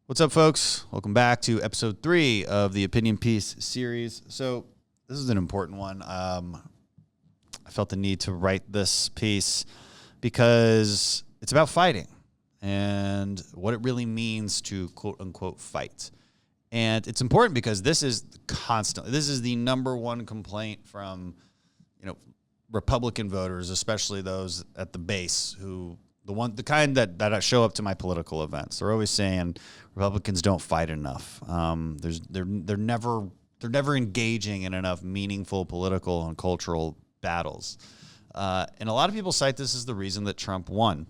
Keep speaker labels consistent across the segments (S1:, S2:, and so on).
S1: What's up, folks? Welcome back to episode 3 of the Opinion Piece series. So this is an important one. I felt the need to write this piece because it's about fighting and what it really means to quote unquote fight. And it's important because this is the number one complaint from, Republican voters, especially those at the base the kind that show up to my political events. They're always saying Republicans don't fight enough. They're never engaging in enough meaningful political and cultural battles. And a lot of people cite this as the reason that Trump won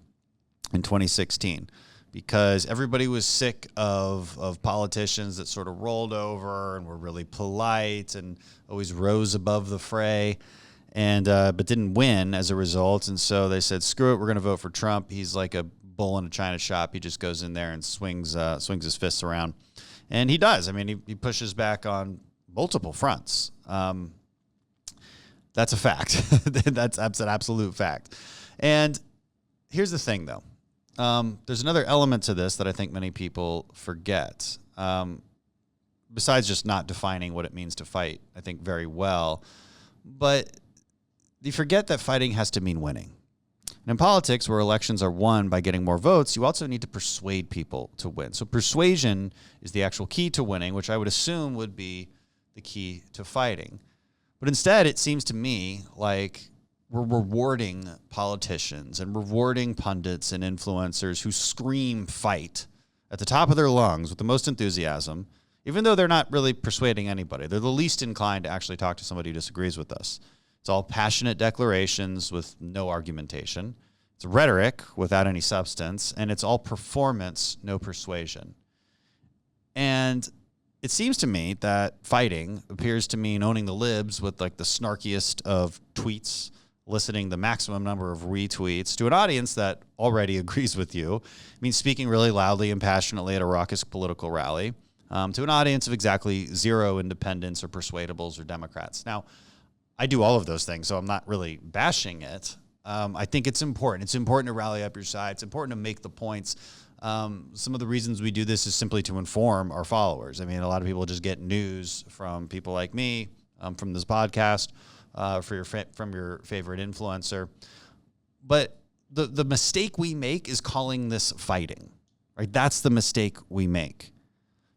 S1: in 2016, because everybody was sick of politicians that sort of rolled over and were really polite and always rose above the fray. But didn't win as a result. And so they said, screw it, we're going to vote for Trump. He's like a bull in a china shop. He just goes in there and swings his fists around. And he does. I mean, he pushes back on multiple fronts. That's a fact. That's an absolute fact. And here's the thing, though. There's another element to this that I think many people forget. Besides just not defining what it means to fight, I think, very well. But you forget that fighting has to mean winning. And in politics, where elections are won by getting more votes, you also need to persuade people to win. So persuasion is the actual key to winning, which I would assume would be the key to fighting. But instead, it seems to me like we're rewarding politicians and rewarding pundits and influencers who scream fight at the top of their lungs with the most enthusiasm, even though they're not really persuading anybody. They're the least inclined to actually talk to somebody who disagrees with us. It's all passionate declarations with no argumentation. It's rhetoric without any substance, and it's all performance, no persuasion. And it seems to me that fighting appears to mean owning the libs with like the snarkiest of tweets, eliciting the maximum number of retweets to an audience that already agrees with you. It means speaking really loudly and passionately at a raucous political rally to an audience of exactly zero independents or persuadables or Democrats. Now, I do all of those things, so I'm not really bashing it. I think it's important. It's important to rally up your side. It's important to make the points. Some of the reasons we do this is simply to inform our followers. I mean, a lot of people just get news from people like me, from this podcast, from your favorite influencer. But the mistake we make is calling this fighting, right? That's the mistake we make.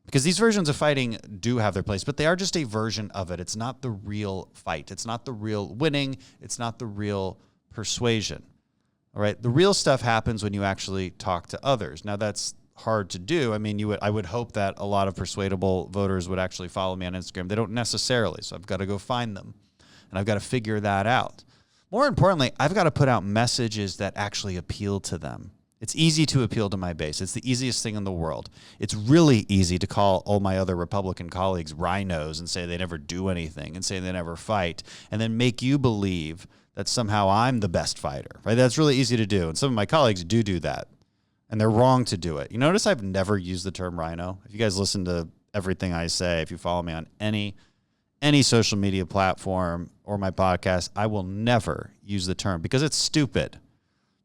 S1: Because these versions of fighting do have their place, but they are just a version of it. It's not the real fight. It's not the real winning. It's not the real persuasion. All right. The real stuff happens when you actually talk to others. Now, that's hard to do. I mean, I would hope that a lot of persuadable voters would actually follow me on Instagram. They don't necessarily, so I've got to go find them, and I've got to figure that out. More importantly, I've got to put out messages that actually appeal to them. It's easy to appeal to my base. It's the easiest thing in the world. It's really easy to call all my other Republican colleagues rhinos and say they never do anything and say they never fight, and then make you believe that somehow I'm the best fighter, right? That's really easy to do. And some of my colleagues do that, and they're wrong to do it. You notice I've never used the term rhino. If you guys listen to everything I say, if you follow me on any social media platform or my podcast, I will never use the term because it's stupid.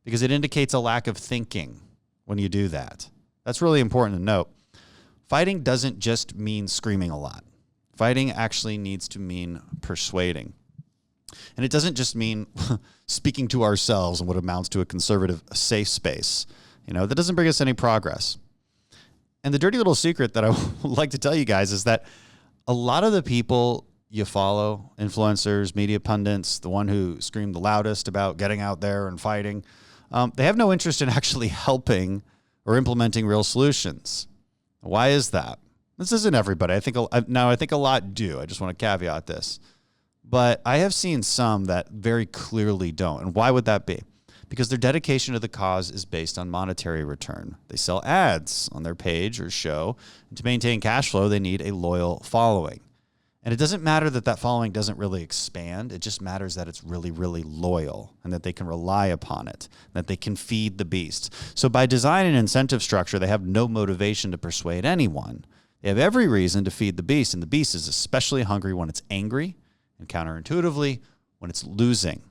S1: Because it indicates a lack of thinking when you do that. That's really important to note. Fighting doesn't just mean screaming a lot. Fighting actually needs to mean persuading. And it doesn't just mean speaking to ourselves in what amounts to a conservative safe space. That doesn't bring us any progress. And the dirty little secret that I would like to tell you guys is that a lot of the people you follow, influencers, media pundits, the one who screamed the loudest about getting out there and fighting, they have no interest in actually helping or implementing real solutions. Why is that? This isn't everybody. I think a lot do. I just want to caveat this. But I have seen some that very clearly don't. And why would that be? Because their dedication to the cause is based on monetary return. They sell ads on their page or show. And to maintain cash flow, they need a loyal following. And it doesn't matter that following doesn't really expand. It just matters that it's really, really loyal and that they can rely upon it, and that they can feed the beast. So by design and incentive structure, they have no motivation to persuade anyone. They have every reason to feed the beast, and the beast is especially hungry when it's angry and counterintuitively when it's losing.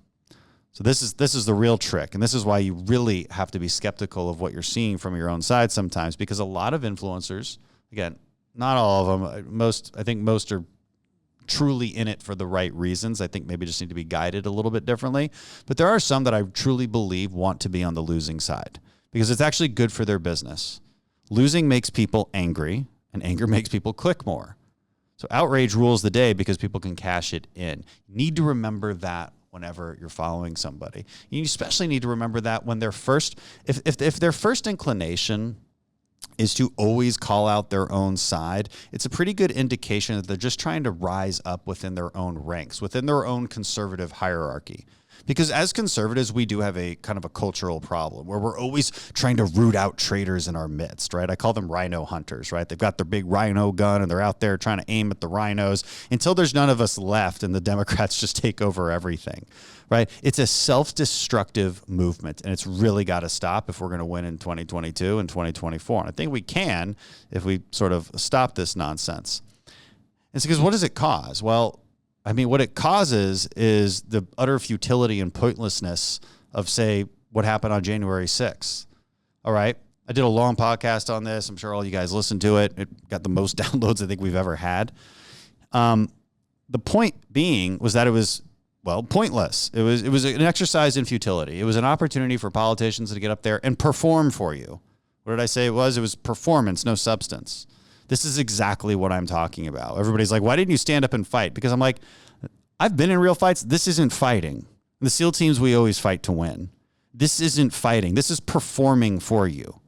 S1: So this is the real trick. And this is why you really have to be skeptical of what you're seeing from your own side sometimes, because a lot of influencers, again, not all of them, I think most are truly in it for the right reasons. I think maybe just need to be guided a little bit differently. But there are some that I truly believe want to be on the losing side because it's actually good for their business. Losing makes people angry, and anger makes people click more. So outrage rules the day because people can cash it in. You need to remember that whenever you're following somebody. You especially need to remember that when if their first inclination is to always call out their own side, it's a pretty good indication that they're just trying to rise up within their own ranks, within their own conservative hierarchy. Because as conservatives, we do have a kind of a cultural problem where we're always trying to root out traitors in our midst, right? I call them rhino hunters, right? They've got their big rhino gun and they're out there trying to aim at the rhinos until there's none of us left and the Democrats just take over everything, right? It's a self-destructive movement, and it's really got to stop if we're going to win in 2022 and 2024. And I think we can if we sort of stop this nonsense. It's because what does it cause? Well, I mean, what it causes is the utter futility and pointlessness of, say, what happened on January 6th. All right. I did a long podcast on this. I'm sure all you guys listened to it. It got the most downloads I think we've ever had. The point being was that it was, well, pointless. It was an exercise in futility. It was an opportunity for politicians to get up there and perform for you. What did I say it was? It was performance, no substance. This is exactly what I'm talking about. Everybody's like, why didn't you stand up and fight? Because I'm like, I've been in real fights. This isn't fighting. In the SEAL teams, we always fight to win. This isn't fighting. This is performing for you.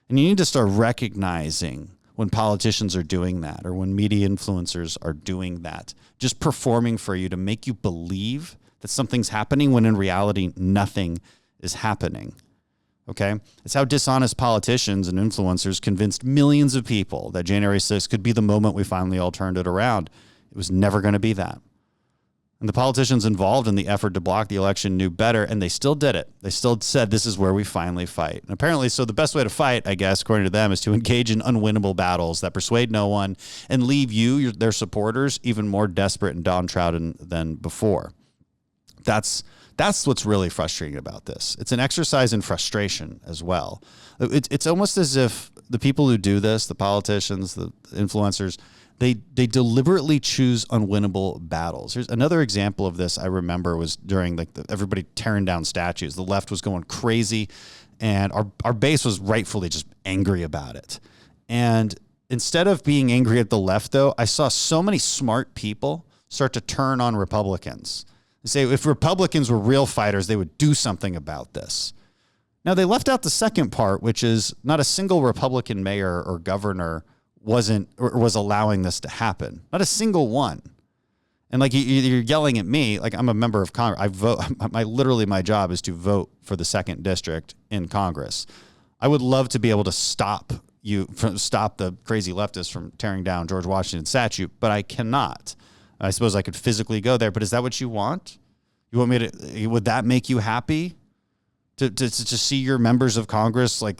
S1: And you need to start recognizing when politicians are doing that or when media influencers are doing that, just performing for you to make you believe that something's happening when in reality, nothing is happening. Okay? It's how dishonest politicians and influencers convinced millions of people that January 6th could be the moment we finally all turned it around. It was never going to be that. And the politicians involved in the effort to block the election knew better, and they still did it. They still said this is where we finally fight. And apparently, so the best way to fight, I guess, according to them, is to engage in unwinnable battles that persuade no one and leave their supporters, even more desperate and downtrodden than before. That's what's really frustrating about this. It's an exercise in frustration as well. It's almost as if the people who do this, the politicians, the influencers, they deliberately choose unwinnable battles. Here's another example of this I remember was during everybody tearing down statues. The left was going crazy, and our base was rightfully just angry about it. And instead of being angry at the left, though, I saw so many smart people start to turn on Republicans. Say if Republicans were real fighters, they would do something about this. Now, they left out the second part, which is not a single Republican mayor or governor was allowing this to happen. Not a single one. And like you're yelling at me, like I'm a member of Congress. I vote. My job is to vote for the 2nd district in Congress. I would love to be able to stop the crazy leftists from tearing down George Washington's statue, but I cannot. I suppose I could physically go there, but is that what you want? You want me to? Would that make you happy? To see your members of Congress like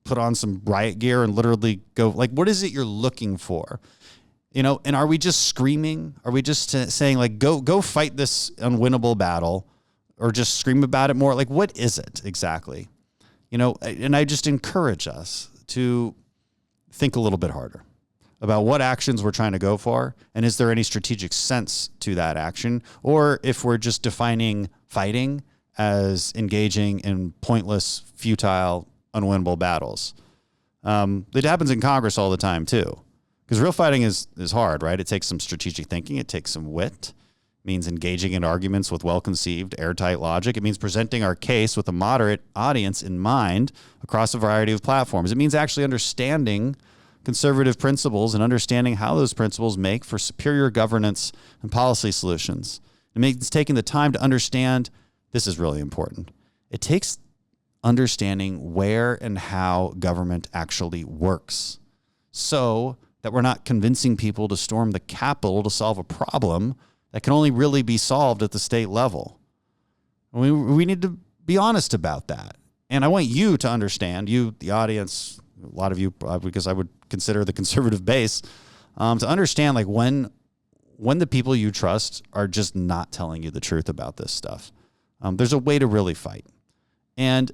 S1: put on some riot gear and literally go like, what is it you're looking for? You know, and are we just screaming? Are we just saying like, go fight this unwinnable battle, or just scream about it more? Like, what is it exactly? You know, and I just encourage us to think a little bit harder about what actions we're trying to go for, and is there any strategic sense to that action, or if we're just defining fighting as engaging in pointless, futile, unwinnable battles. It happens in Congress all the time too, because real fighting is hard, right? It takes some strategic thinking. It takes some wit. It means engaging in arguments with well-conceived, airtight logic. It means presenting our case with a moderate audience in mind across a variety of platforms. It means actually understanding conservative principles and understanding how those principles make for superior governance and policy solutions. It means taking the time to understand, this is really important, it takes understanding where and how government actually works so that we're not convincing people to storm the Capitol to solve a problem that can only really be solved at the state level. We need to be honest about that. And I want you to understand, you, the audience, a lot of you, because I would consider the conservative base, to understand like when the people you trust are just not telling you the truth about this stuff. There's a way to really fight. And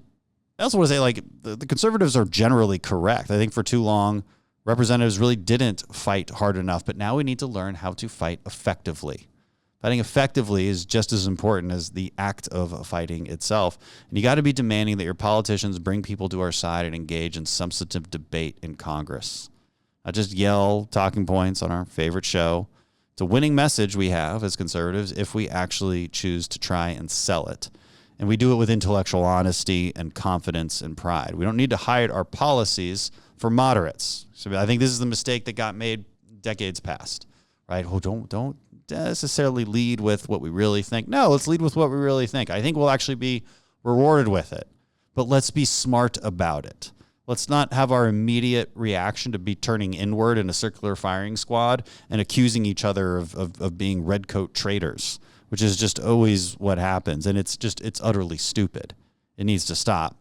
S1: I also want to say, like, the conservatives are generally correct. I think for too long, representatives really didn't fight hard enough, but now we need to learn how to fight effectively. Fighting effectively is just as important as the act of fighting itself. And you got to be demanding that your politicians bring people to our side and engage in substantive debate in Congress. Not just yell talking points on our favorite show. It's a winning message we have as conservatives if we actually choose to try and sell it. And we do it with intellectual honesty and confidence and pride. We don't need to hide our policies for moderates. So I think this is the mistake that got made decades past, right? Oh, don't necessarily lead with what we really think. No, let's lead with what we really think. I think we'll actually be rewarded with it, but let's be smart about it. Let's not have our immediate reaction to be turning inward in a circular firing squad and accusing each other of being redcoat traitors, which is just always what happens. And it's utterly stupid. It needs to stop.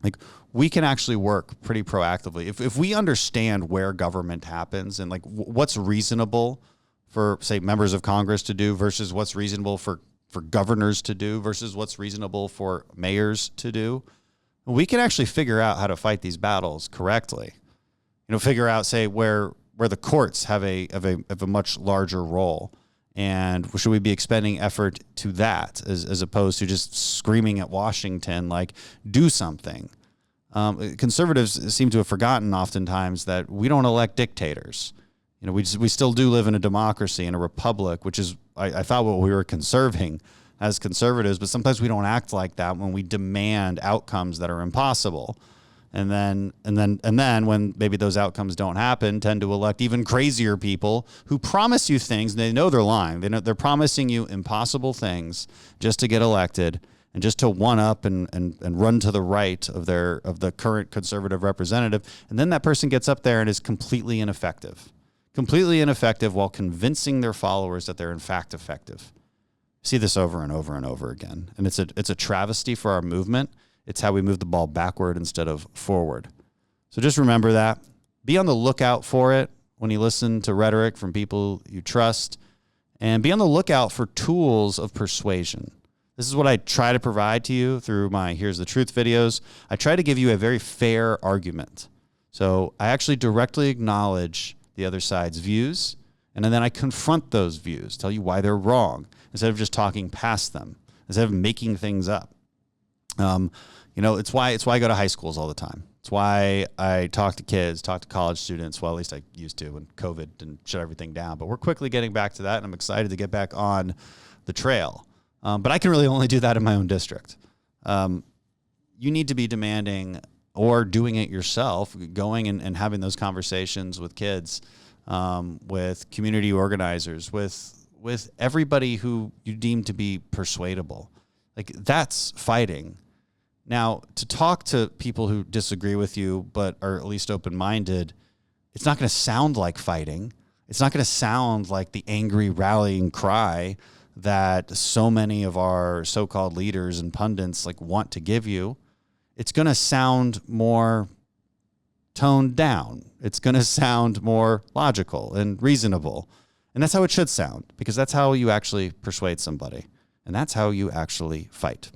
S1: Like, we can actually work pretty proactively. If we understand where government happens and like what's reasonable for, say, members of Congress to do versus what's reasonable for governors to do versus what's reasonable for mayors to do, we can actually figure out how to fight these battles correctly. Figure out, say, where the courts have a much larger role, and should we be expending effort to that as opposed to just screaming at Washington like, do something. Conservatives seem to have forgotten oftentimes that we don't elect dictators. We still do live in a democracy, in a republic, which is I thought what we were conserving as conservatives, but sometimes we don't act like that when we demand outcomes that are impossible. And then when maybe those outcomes don't happen, tend to elect even crazier people who promise you things and they know they're lying. They're promising you impossible things just to get elected and just to one up and run to the right of the current conservative representative. And then that person gets up there and is completely ineffective while convincing their followers that they're in fact effective. See this over and over and over again. And it's a travesty for our movement. It's how we move the ball backward instead of forward. So just remember that. Be on the lookout for it when you listen to rhetoric from people you trust, and be on the lookout for tools of persuasion. This is what I try to provide to you through my Here's the Truth videos. I try to give you a very fair argument. So I actually directly acknowledge the other side's views, and then I confront those views, tell you why they're wrong, instead of just talking past them, instead of making things up. It's why I go to high schools all the time. It's why I talk to kids, talk to college students. Well, at least I used to when COVID didn't shut everything down. But we're quickly getting back to that, and I'm excited to get back on the trail. But I can really only do that in my own district. You need to be demanding or doing it yourself, going and having those conversations with kids, with community organizers, with everybody who you deem to be persuadable. Like, that's fighting. Now, to talk to people who disagree with you but are at least open-minded, it's not going to sound like fighting. It's not going to sound like the angry rallying cry that so many of our so-called leaders and pundits want to give you. It's going to sound more toned down. It's going to sound more logical and reasonable. And that's how it should sound, because that's how you actually persuade somebody. And that's how you actually fight.